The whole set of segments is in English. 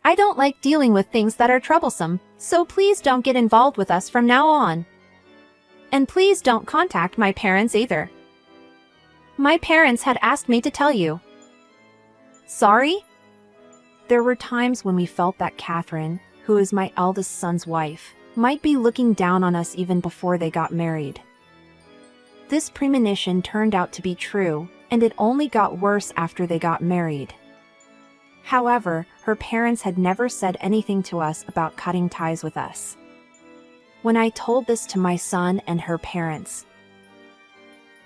I don't like dealing with things that are troublesome, so please don't get involved with us from now on. And please don't contact my parents either. My parents had asked me to tell you. Sorry? There were times when we felt that Catherine, who is my eldest son's wife, might be looking down on us even before they got married. This premonition turned out to be true, and it only got worse after they got married. However, her parents had never said anything to us about cutting ties with us. When I told this to my son and her parents,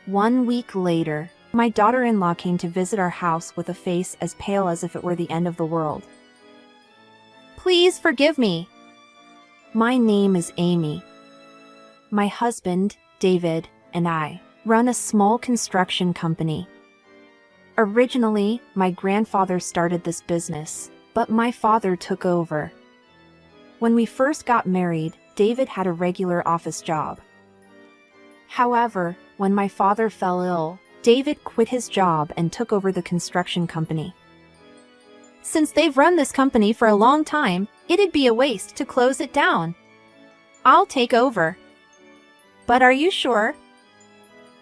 1 week later, my daughter-in-law came to visit our house with a face as pale as if it were the end of the world. Please forgive me. My name is Amy. My husband, David, and I run a small construction company. Originally, my grandfather started this business, but my father took over. When we first got married, David had a regular office job. However, when my father fell ill, David quit his job and took over the construction company. Since they've run this company for a long time, it'd be a waste to close it down. I'll take over. But are you sure?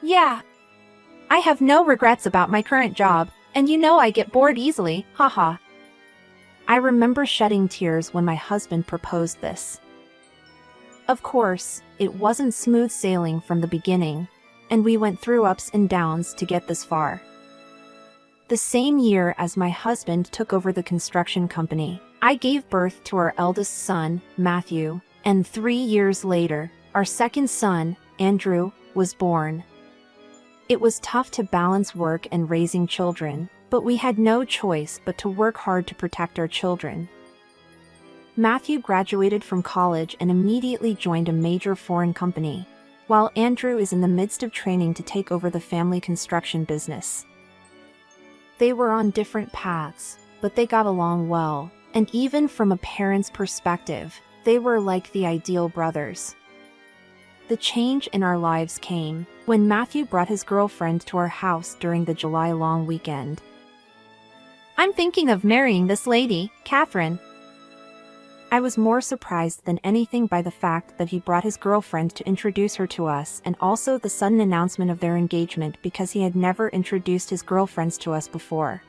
Yeah. I have no regrets about my current job, and you know I get bored easily, haha. I remember shedding tears when my husband proposed this. Of course, it wasn't smooth sailing from the beginning, and we went through ups and downs to get this far. The same year as my husband took over the construction company, I gave birth to our eldest son, Matthew, and 3 years later, our second son, Andrew, was born. It was tough to balance work and raising children, but we had no choice but to work hard to protect our children. Matthew graduated from college and immediately joined a major foreign company, while Andrew is in the midst of training to take over the family construction business. They were on different paths, but they got along well, and even from a parent's perspective, they were like the ideal brothers. The change in our lives came when Matthew brought his girlfriend to our house during the July long weekend. I'm thinking of marrying this lady, Catherine. I was more surprised than anything by the fact that he brought his girlfriend to introduce her to us, and also the sudden announcement of their engagement, because he had never introduced his girlfriends to us before.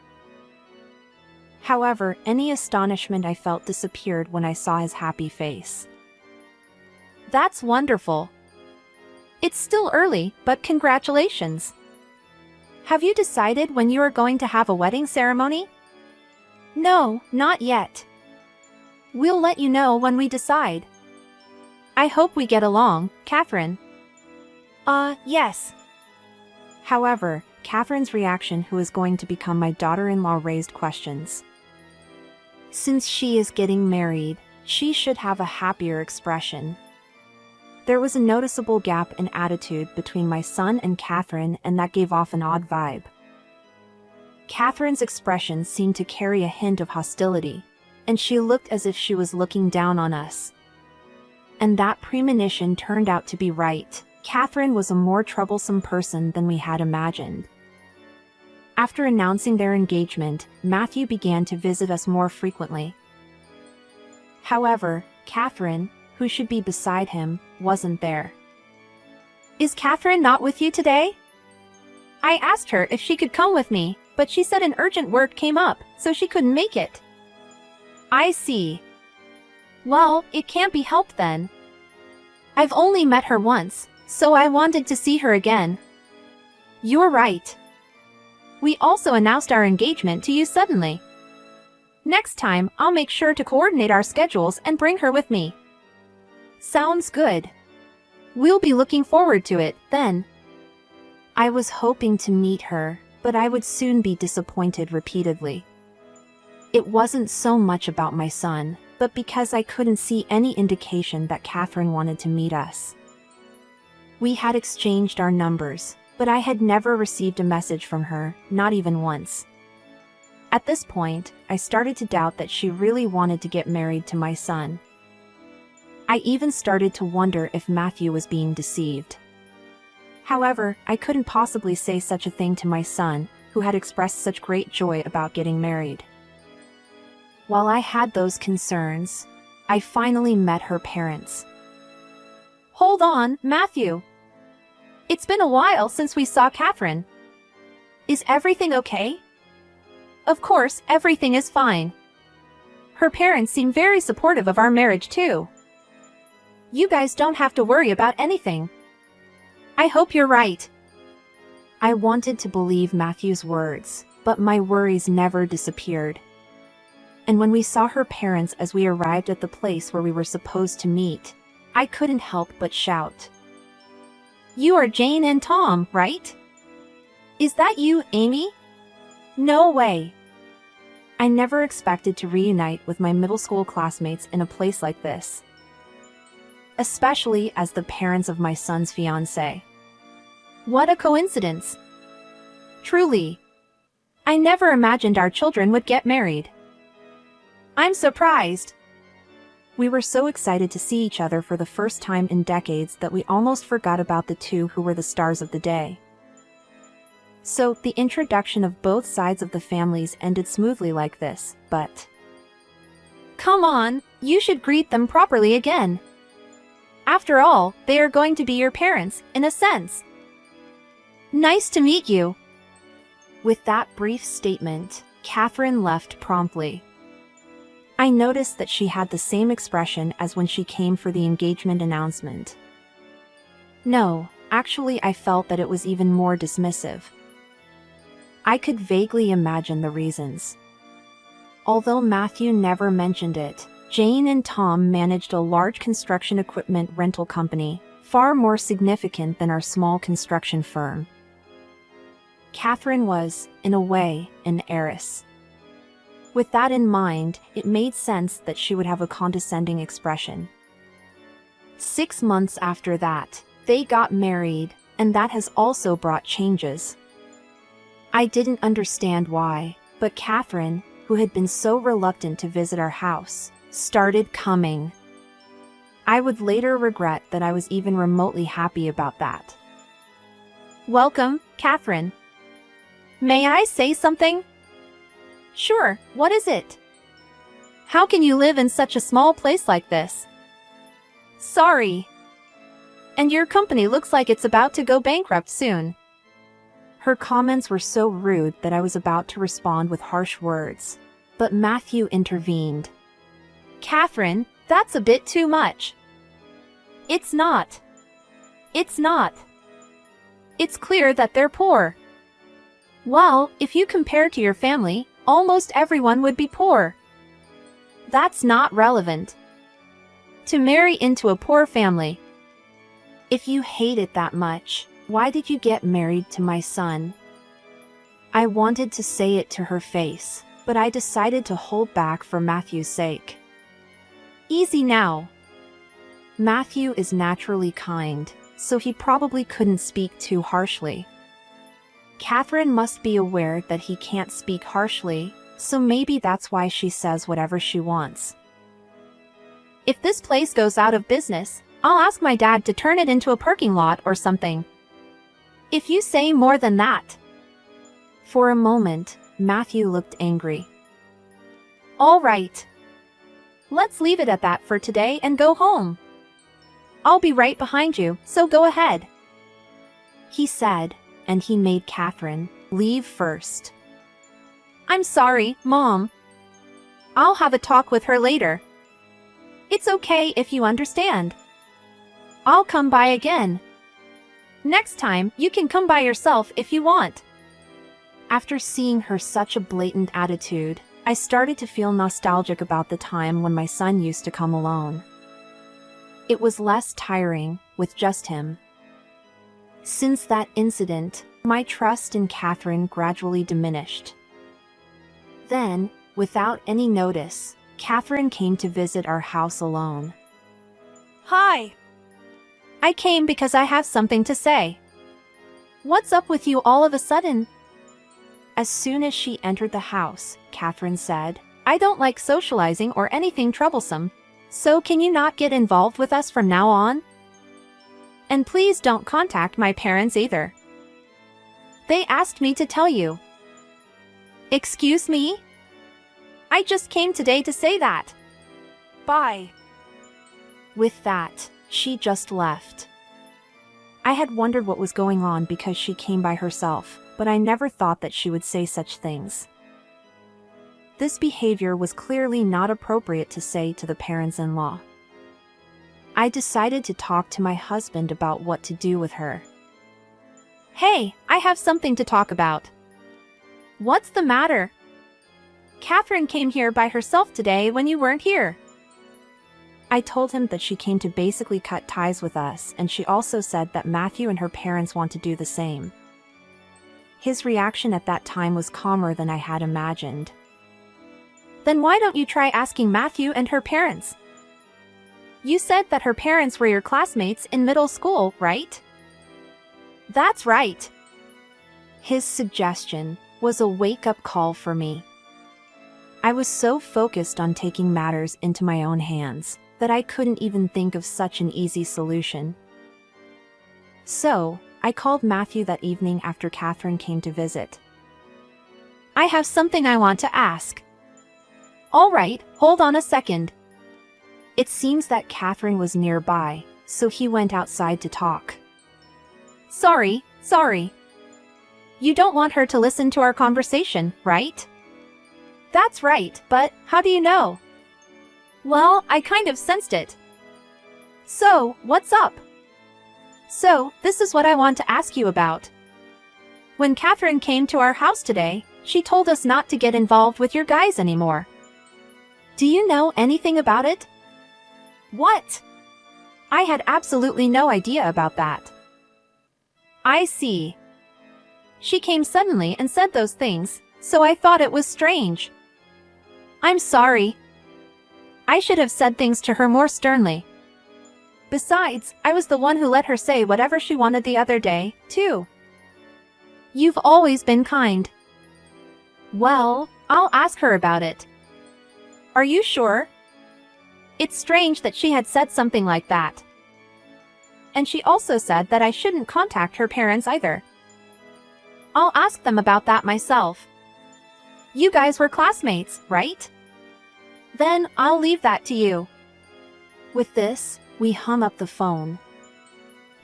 However, any astonishment I felt disappeared when I saw his happy face. That's wonderful. It's still early, but congratulations. Have you decided when you are going to have a wedding ceremony? No, not yet. We'll let you know when we decide. I hope we get along, Catherine. Yes. However, Catherine's reaction, who is going to become my daughter-in-law, raised questions. Since she is getting married, she should have a happier expression. There was a noticeable gap in attitude between my son and Catherine, and that gave off an odd vibe. Catherine's expression seemed to carry a hint of hostility, and she looked as if she was looking down on us. And that premonition turned out to be right. Catherine was a more troublesome person than we had imagined. After announcing their engagement, Matthew began to visit us more frequently. However, Catherine, who should be beside him, wasn't there. Is Catherine not with you today? I asked her if she could come with me, but she said an urgent work came up, so she couldn't make it. I see. Well, it can't be helped then. I've only met her once, so I wanted to see her again. You're right. We also announced our engagement to you suddenly. Next time, I'll make sure to coordinate our schedules and bring her with me. Sounds good. We'll be looking forward to it, then. I was hoping to meet her, but I would soon be disappointed repeatedly. It wasn't so much about my son, but because I couldn't see any indication that Catherine wanted to meet us. We had exchanged our numbers, but I had never received a message from her, not even once. At this point, I started to doubt that she really wanted to get married to my son. I even started to wonder if Matthew was being deceived. However, I couldn't possibly say such a thing to my son, who had expressed such great joy about getting married. While I had those concerns, I finally met her parents. Hold on, Matthew. It's been a while since we saw Catherine. Is everything okay? Of course, everything is fine. Her parents seem very supportive of our marriage too. You guys don't have to worry about anything. I hope you're right. I wanted to believe Matthew's words, but my worries never disappeared. And when we saw her parents as we arrived at the place where we were supposed to meet, I couldn't help but shout. You are Jane and Tom, right? Is that you, Amy? No way. I never expected to reunite with my middle school classmates in a place like this, especially as the parents of my son's fiancé. What a coincidence. Truly. I never imagined our children would get married. I'm surprised. We were so excited to see each other for the first time in decades that we almost forgot about the two who were the stars of the day. So, the introduction of both sides of the families ended smoothly like this, but... Come on, you should greet them properly again. After all, they are going to be your parents, in a sense. Nice to meet you. With that brief statement, Catherine left promptly. I noticed that she had the same expression as when she came for the engagement announcement. No, actually I felt that it was even more dismissive. I could vaguely imagine the reasons. Although Matthew never mentioned it, Jane and Tom managed a large construction equipment rental company, far more significant than our small construction firm. Catherine was, in a way, an heiress. With that in mind, it made sense that she would have a condescending expression. 6 months after that, they got married, and that has also brought changes. I didn't understand why, but Catherine, who had been so reluctant to visit our house, started coming. I would later regret that I was even remotely happy about that. Welcome, Catherine. May I say something? Sure, what is it? How can you live in such a small place like this? Sorry. And your company looks like it's about to go bankrupt soon. Her comments were so rude that I was about to respond with harsh words, but Matthew intervened. Catherine, that's a bit too much. It's not. It's not. It's clear that they're poor. Well, if you compare to your family, almost everyone would be poor. That's not relevant. To marry into a poor family. If you hate it that much, why did you get married to my son? I wanted to say it to her face, but I decided to hold back for Matthew's sake. Easy now. Matthew is naturally kind, so he probably couldn't speak too harshly. Catherine must be aware that he can't speak harshly, so maybe that's why she says whatever she wants. If this place goes out of business, I'll ask my dad to turn it into a parking lot or something. If you say more than that. For a moment, Matthew looked angry. All right. Let's leave it at that for today and go home. I'll be right behind you, so go ahead. He said, and he made Catherine leave first. I'm sorry, Mom. I'll have a talk with her later. It's okay if you understand. I'll come by again. Next time, you can come by yourself if you want. After seeing her such a blatant attitude, I started to feel nostalgic about the time when my son used to come alone. It was less tiring with just him. Since that incident, my trust in Catherine gradually diminished. Then, without any notice, Catherine came to visit our house alone. Hi. I came because I have something to say. What's up with you all of a sudden? As soon as she entered the house, Catherine said, I don't like socializing or anything troublesome, so can you not get involved with us from now on? And please don't contact my parents either. They asked me to tell you. Excuse me? I just came today to say that. Bye. With that, she just left. I had wondered what was going on because she came by herself, but I never thought that she would say such things. This behavior was clearly not appropriate to say to the parents-in-law. I decided to talk to my husband about what to do with her. Hey, I have something to talk about. What's the matter? Catherine came here by herself today when you weren't here. I told him that she came to basically cut ties with us, and she also said that Matthew and her parents want to do the same. His reaction at that time was calmer than I had imagined. Then why don't you try asking Matthew and her parents? You said that her parents were your classmates in middle school, right? That's right. His suggestion was a wake-up call for me. I was so focused on taking matters into my own hands that I couldn't even think of such an easy solution. So, I called Matthew that evening after Catherine came to visit. I have something I want to ask. All right, hold on a second. It seems that Catherine was nearby, so he went outside to talk. Sorry. You don't want her to listen to our conversation, right? That's right, but how do you know? Well, I kind of sensed it. So, what's up? So, this is what I want to ask you about. When Catherine came to our house today, she told us not to get involved with your guys anymore. Do you know anything about it? What? I had absolutely no idea about that. I see. She came suddenly and said those things, so I thought it was strange. I'm sorry. I should have said things to her more sternly. Besides, I was the one who let her say whatever she wanted the other day, too. You've always been kind. Well, I'll ask her about it. Are you sure? It's strange that she had said something like that. And she also said that I shouldn't contact her parents either. I'll ask them about that myself. You guys were classmates, right? Then I'll leave that to you. With this, we hung up the phone.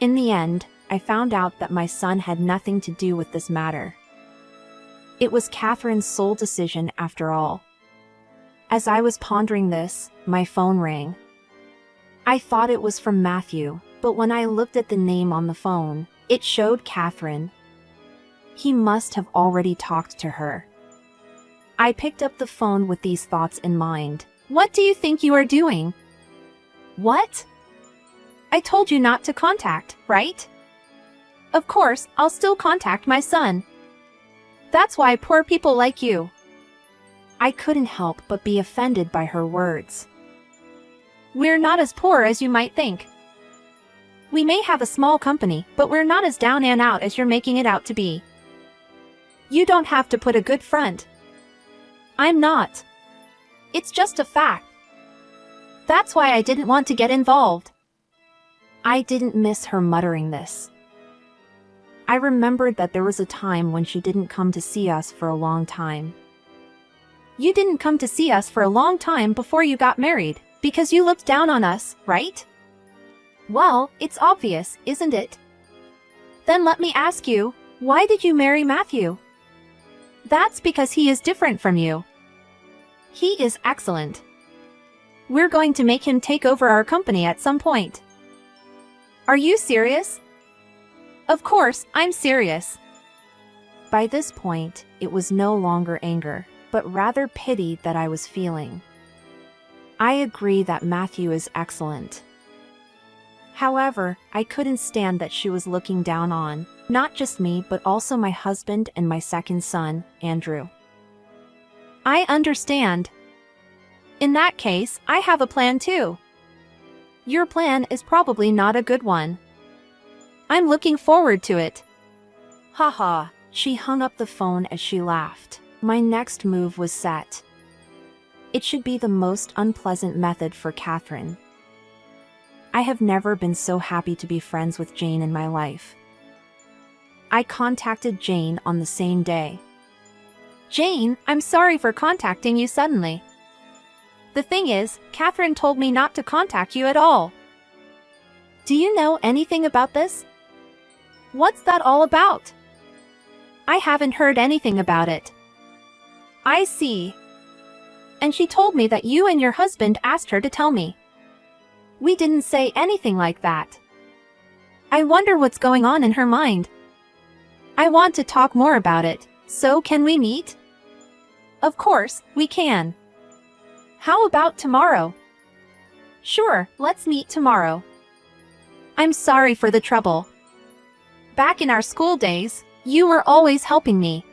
In the end, I found out that my son had nothing to do with this matter. It was Catherine's sole decision after all. As I was pondering this, my phone rang. I thought it was from Matthew, but when I looked at the name on the phone, it showed Catherine. He must have already talked to her. I picked up the phone with these thoughts in mind. What do you think you are doing? What? I told you not to contact, right? Of course, I'll still contact my son. That's why poor people like you. I couldn't help but be offended by her words. We're not as poor as you might think. We may have a small company, but we're not as down and out as you're making it out to be. You don't have to put a good front. I'm not. It's just a fact. That's why I didn't want to get involved. I didn't miss her muttering this. I remembered that there was a time when she didn't come to see us for a long time. You didn't come to see us for a long time before you got married, because you looked down on us, right? Well, it's obvious, isn't it? Then let me ask you, why did you marry Matthew? That's because he is different from you. He is excellent. We're going to make him take over our company at some point. Are you serious? Of course, I'm serious. By this point, it was no longer anger, but rather pity that I was feeling. I agree that Matthew is excellent. However, I couldn't stand that she was looking down on, not just me but also my husband and my second son, Andrew. I understand. In that case, I have a plan too. Your plan is probably not a good one. I'm looking forward to it. Haha, she hung up the phone as she laughed. My next move was set. It should be the most unpleasant method for Catherine. I have never been so happy to be friends with Jane in my life. I contacted Jane on the same day. Jane, I'm sorry for contacting you suddenly. The thing is, Catherine told me not to contact you at all. Do you know anything about this? What's that all about? I haven't heard anything about it. I see. And she told me that you and your husband asked her to tell me. We didn't say anything like that. I wonder what's going on in her mind. I want to talk more about it, so can we meet? Of course, we can. How about tomorrow? Sure, let's meet tomorrow. I'm sorry for the trouble. Back in our school days, you were always helping me.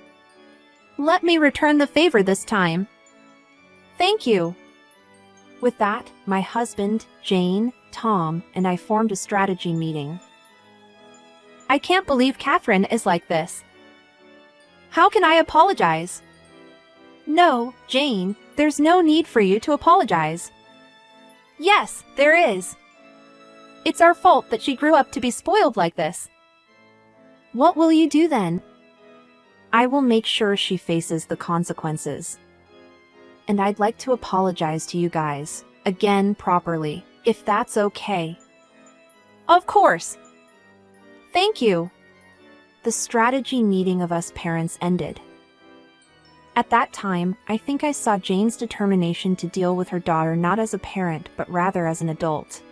Let me return the favor this time. Thank you. With that, my husband, Jane, Tom, and I formed a strategy meeting. I can't believe Catherine is like this. How can I apologize? No, Jane, there's no need for you to apologize. Yes, there is. It's our fault that she grew up to be spoiled like this. What will you do then? I will make sure she faces the consequences. And I'd like to apologize to you guys, again properly, if that's okay. Of course. Thank you. The strategy meeting of us parents ended. At that time, I think I saw Jane's determination to deal with her daughter not as a parent but rather as an adult.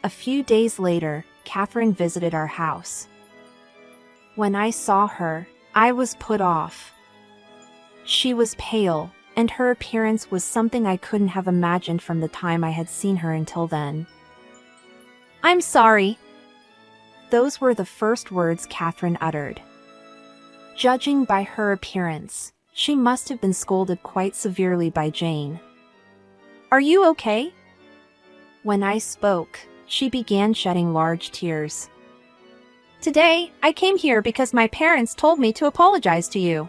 A few days later, Catherine visited our house. When I saw her, I was put off. She was pale, and her appearance was something I couldn't have imagined from the time I had seen her until then. I'm sorry. Those were the first words Catherine uttered. Judging by her appearance, she must have been scolded quite severely by Jane. Are you okay? When I spoke, she began shedding large tears. Today, I came here because my parents told me to apologize to you.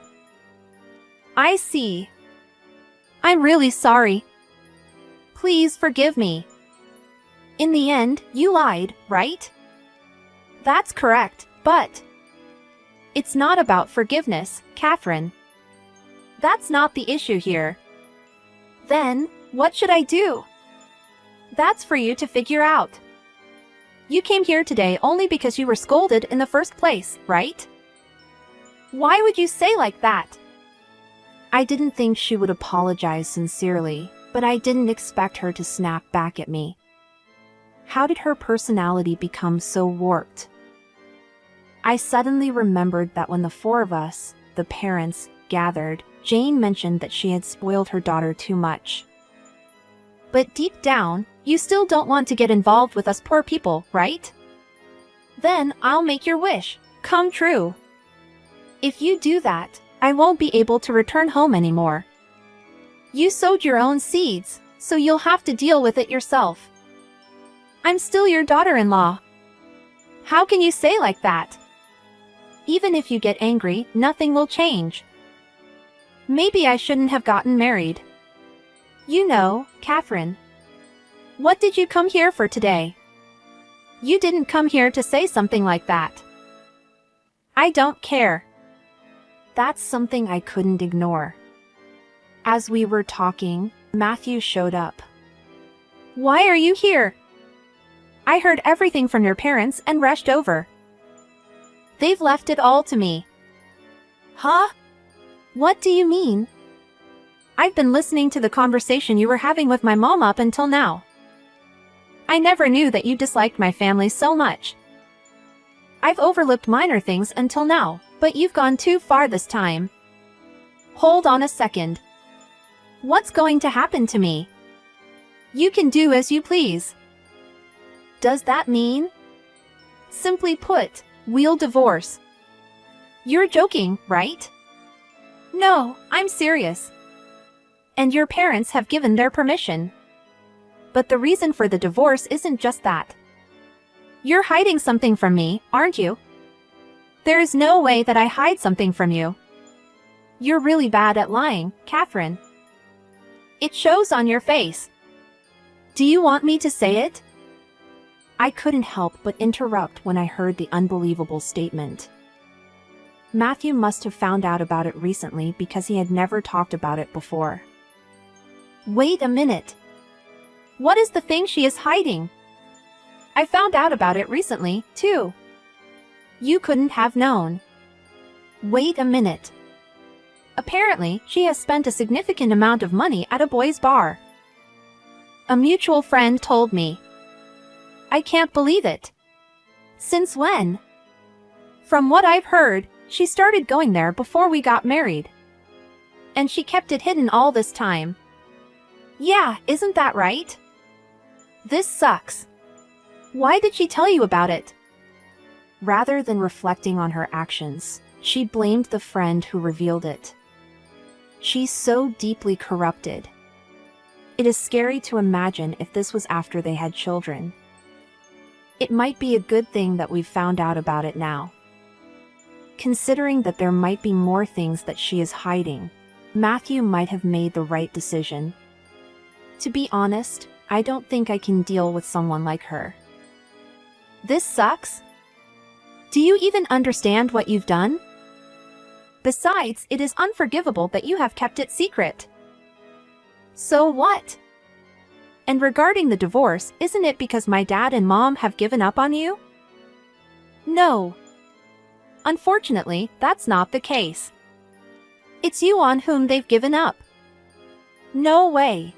I see. I'm really sorry. Please forgive me. In the end, you lied, right? That's correct, but it's not about forgiveness, Catherine. That's not the issue here. Then, what should I do? That's for you to figure out. You came here today only because you were scolded in the first place, right? Why would you say like that? I didn't think she would apologize sincerely, but I didn't expect her to snap back at me. How did her personality become so warped? I suddenly remembered that when the four of us, the parents, gathered, Jane mentioned that she had spoiled her daughter too much. But deep down, you still don't want to get involved with us poor people, right? Then I'll make your wish come true. If you do that, I won't be able to return home anymore. You sowed your own seeds, so you'll have to deal with it yourself. I'm still your daughter-in-law. How can you say like that? Even if you get angry, nothing will change. Maybe I shouldn't have gotten married. You know, Catherine. What did you come here for today? You didn't come here to say something like that. I don't care. That's something I couldn't ignore. As we were talking, Matthew showed up. Why are you here? I heard everything from your parents and rushed over. They've left it all to me. Huh? What do you mean? I've been listening to the conversation you were having with my mom up until now. I never knew that you disliked my family so much. I've overlooked minor things until now, but you've gone too far this time. Hold on a second. What's going to happen to me? You can do as you please. Does that mean? Simply put, we'll divorce. You're joking, right? No, I'm serious. And your parents have given their permission. But the reason for the divorce isn't just that. You're hiding something from me, aren't you? There is no way that I hide something from you. You're really bad at lying, Catherine. It shows on your face. Do you want me to say it? I couldn't help but interrupt when I heard the unbelievable statement. Matthew must have found out about it recently because he had never talked about it before. Wait a minute. What is the thing she is hiding? I found out about it recently, too. You couldn't have known. Wait a minute. Apparently, she has spent a significant amount of money at a boys' bar. A mutual friend told me. I can't believe it. Since when? From what I've heard, she started going there before we got married. And she kept it hidden all this time. Yeah, isn't that right? This sucks. Why did she tell you about it? Rather than reflecting on her actions, she blamed the friend who revealed it. She's so deeply corrupted. It is scary to imagine if this was after they had children. It might be a good thing that we've found out about it now. Considering that there might be more things that she is hiding, Matthew might have made the right decision. To be honest, I don't think I can deal with someone like her. This sucks. Do you even understand what you've done? Besides, it is unforgivable that you have kept it secret. So what? And regarding the divorce, isn't it because my dad and mom have given up on you? No. Unfortunately, that's not the case. It's you on whom they've given up. No way.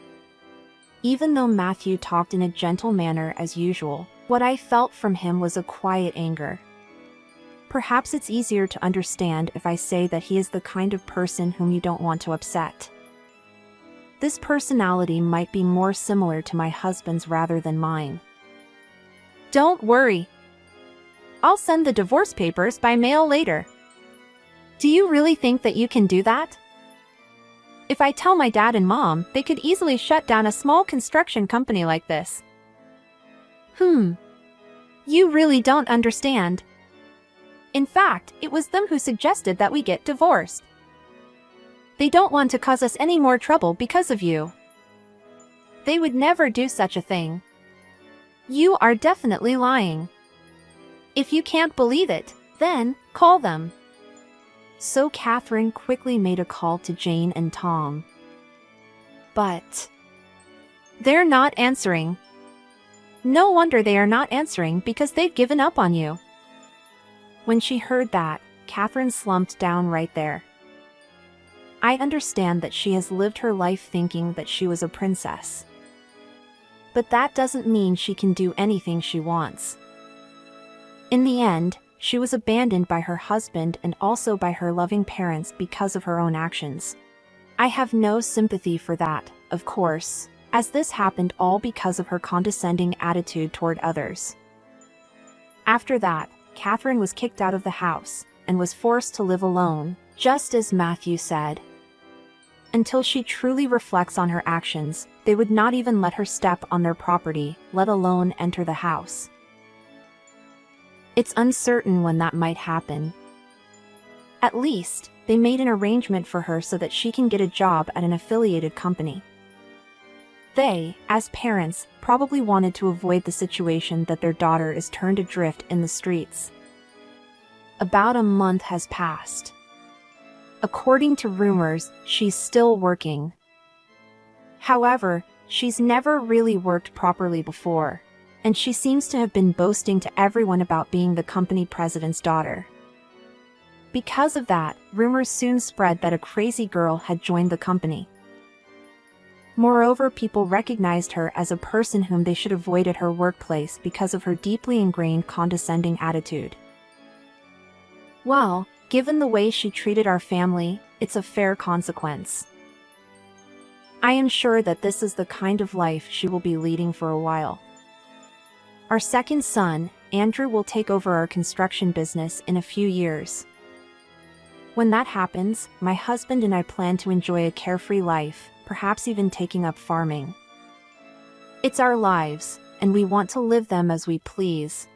Even though Matthew talked in a gentle manner as usual, what I felt from him was a quiet anger. Perhaps it's easier to understand if I say that he is the kind of person whom you don't want to upset. This personality might be more similar to my husband's rather than mine. Don't worry. I'll send the divorce papers by mail later. Do you really think that you can do that? If I tell my dad and mom, they could easily shut down a small construction company like this. You really don't understand. In fact, it was them who suggested that we get divorced. They don't want to cause us any more trouble because of you. They would never do such a thing. You are definitely lying. If you can't believe it, then call them. So Catherine quickly made a call to Jane and Tom. But they're not answering. No wonder they are not answering, because they've given up on you. When she heard that, Catherine slumped down right there. I understand that she has lived her life thinking that she was a princess. But that doesn't mean she can do anything she wants. In the end, she was abandoned by her husband and also by her loving parents because of her own actions. I have no sympathy for that, of course, as this happened all because of her condescending attitude toward others. After that, Catherine was kicked out of the house and was forced to live alone, just as Matthew said. Until she truly reflects on her actions, they would not even let her step on their property, let alone enter the house. It's uncertain when that might happen. At least, they made an arrangement for her so that she can get a job at an affiliated company. They, as parents, probably wanted to avoid the situation that their daughter is turned adrift in the streets. About a month has passed. According to rumors, she's still working. However, she's never really worked properly before, and she seems to have been boasting to everyone about being the company president's daughter. Because of that, rumors soon spread that a crazy girl had joined the company. Moreover, people recognized her as a person whom they should avoid at her workplace because of her deeply ingrained condescending attitude. Well, given the way she treated our family, it's a fair consequence. I am sure that this is the kind of life she will be leading for a while. Our second son, Andrew, will take over our construction business in a few years. When that happens, my husband and I plan to enjoy a carefree life, perhaps even taking up farming. It's our lives, and we want to live them as we please.